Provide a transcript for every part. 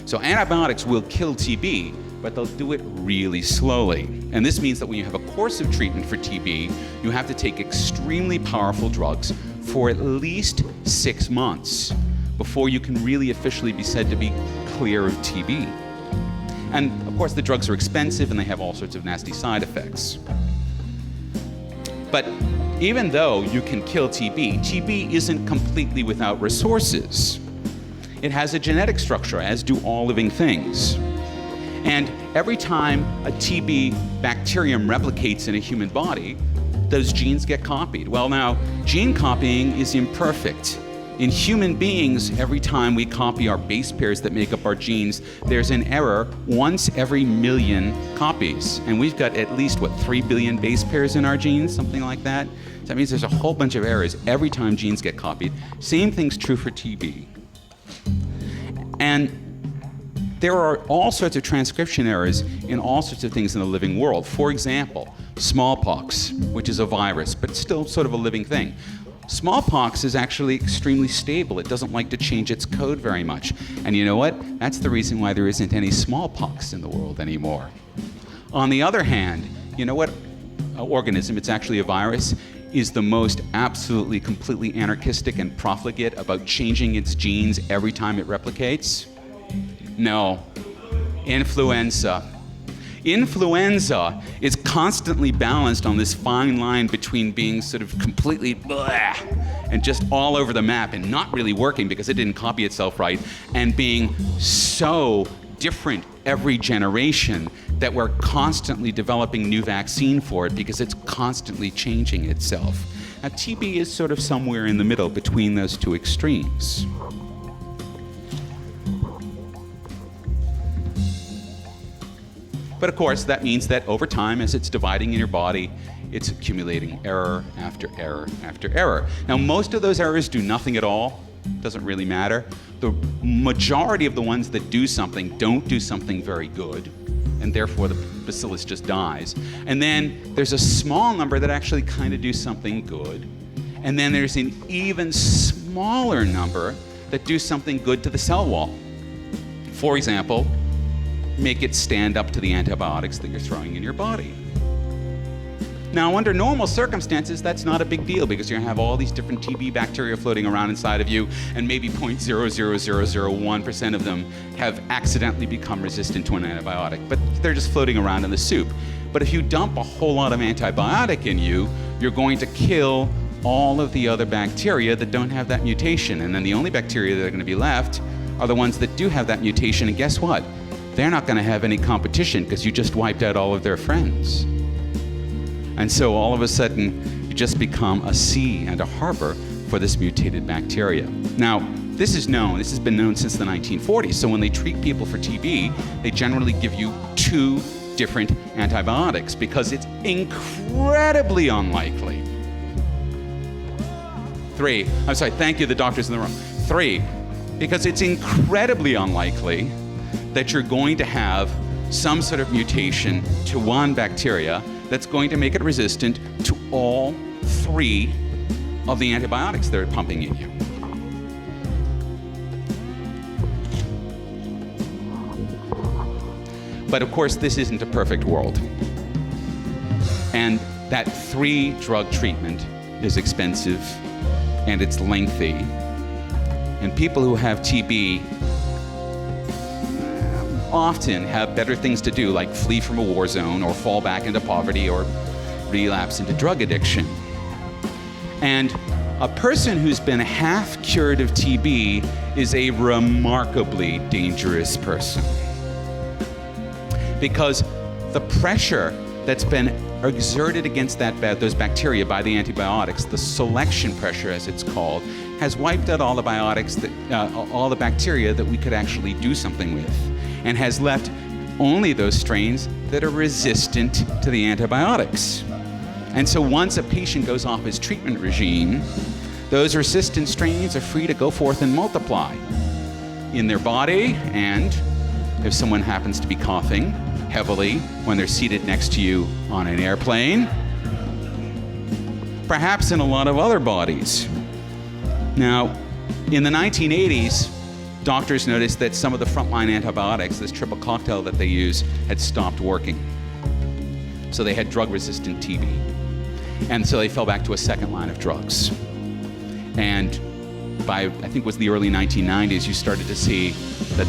So antibiotics will kill TB, but they'll do it really slowly. And this means that when you have a course of treatment for TB, you have to take extremely powerful drugs for at least 6 months before you can really officially be said to be clear of TB. And of course, the drugs are expensive and they have all sorts of nasty side effects. But even though you can kill TB, TB isn't completely without resources. It has a genetic structure, as do all living things. And every time a TB bacterium replicates in a human body, those genes get copied. Well, now, gene copying is imperfect. In human beings, every time we copy our base pairs that make up our genes, there's an error once every million copies. And we've got at least, 3 billion base pairs in our genes, something like that? So that means there's a whole bunch of errors every time genes get copied. Same thing's true for TB. And there are all sorts of transcription errors in all sorts of things in the living world. For example, smallpox, which is a virus, but still sort of a living thing. Smallpox is actually extremely stable. It doesn't like to change its code very much. And you know what? That's the reason why there isn't any smallpox in the world anymore. On the other hand, you know what organism, it's actually a virus, is the most absolutely, completely anarchistic and profligate about changing its genes every time it replicates? No, influenza. Influenza is constantly balanced on this fine line between being sort of completely blah and just all over the map and not really working because it didn't copy itself right, and being so different every generation that we're constantly developing new vaccine for it because it's constantly changing itself. Now, TB is sort of somewhere in the middle between those two extremes. But of course, that means that over time, as it's dividing in your body, it's accumulating error after error after error. Now, most of those errors do nothing at all. Doesn't really matter. The majority of the ones that do something don't do something very good, and therefore the bacillus just dies. And then there's a small number that actually kind of do something good. And then there's an even smaller number that do something good to the cell wall. For example, make it stand up to the antibiotics that you're throwing in your body. Now, under normal circumstances, that's not a big deal because you're gonna have all these different TB bacteria floating around inside of you, and maybe 0.00001% of them have accidentally become resistant to an antibiotic, but they're just floating around in the soup. But if you dump a whole lot of antibiotic in you, you're going to kill all of the other bacteria that don't have that mutation, and then the only bacteria that are gonna be left are the ones that do have that mutation, and guess what? They're not going to have any competition because you just wiped out all of their friends. And so all of a sudden, you just become a sea and a harbor for this mutated bacteria. Now, this has been known since the 1940s. So when they treat people for TB, they generally give you 2 different antibiotics because it's incredibly unlikely. 3, I'm sorry, thank you, the doctors in the room. 3, because it's incredibly unlikely that you're going to have some sort of mutation to one bacteria that's going to make it resistant to all 3 of the antibiotics they're pumping in you. But of course, this isn't a perfect world. And that 3-drug treatment is expensive and it's lengthy. And people who have TB often have better things to do, like flee from a war zone or fall back into poverty or relapse into drug addiction. And a person who's been half cured of TB is a remarkably dangerous person, because the pressure that's been exerted against those bacteria by the antibiotics, the selection pressure as it's called, has wiped out all the bacteria that we could actually do something with, and has left only those strains that are resistant to the antibiotics. And so once a patient goes off his treatment regime, those resistant strains are free to go forth and multiply in their body, and if someone happens to be coughing heavily when they're seated next to you on an airplane, perhaps in a lot of other bodies. Now, in the 1980s, doctors noticed that some of the frontline antibiotics, this triple cocktail that they use, had stopped working. So they had drug-resistant TB. And so they fell back to a second line of drugs. And by, I think it was the early 1990s, you started to see that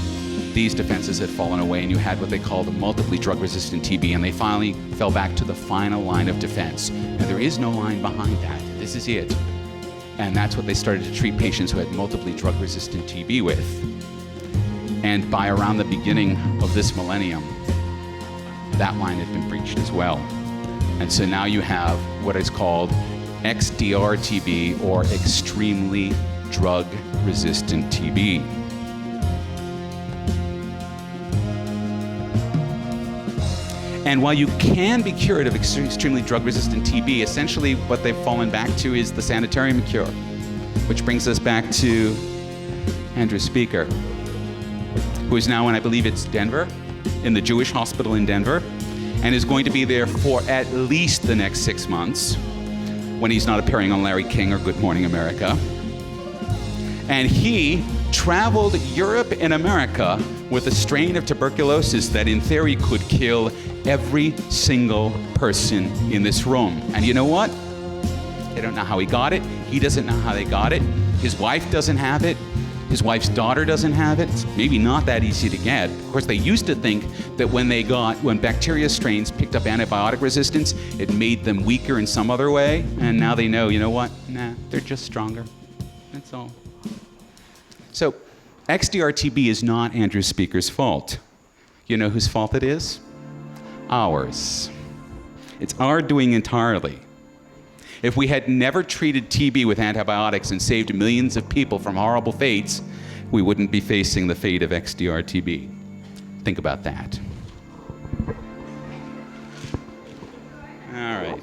these defenses had fallen away, and you had what they called a multiply drug-resistant TB, and they finally fell back to the final line of defense. And there is no line behind that. This is it. And that's what they started to treat patients who had multiply drug-resistant TB with. And by around the beginning of this millennium, that line had been breached as well. And so now you have what is called XDR TB, or extremely drug-resistant TB. And while you can be cured of extremely drug-resistant TB, essentially what they've fallen back to is the sanitarium cure, which brings us back to Andrew Speaker, who is now in, I believe it's Denver, in the Jewish hospital in Denver, and is going to be there for at least the next 6 months when he's not appearing on Larry King or Good Morning America. And he traveled Europe and America with a strain of tuberculosis that in theory could kill every single person in this room. And you know what? They don't know how he got it. He doesn't know how they got it. His wife doesn't have it. His wife's daughter doesn't have it. It's maybe not that easy to get. Of course, they used to think that when bacteria strains picked up antibiotic resistance, it made them weaker in some other way. And now they know, you know what? Nah, they're just stronger. That's all. So, XDR-TB is not Andrew Speaker's fault. You know whose fault it is? Ours. It's our doing entirely. If we had never treated TB with antibiotics and saved millions of people from horrible fates, we wouldn't be facing the fate of XDR-TB. Think about that. All right.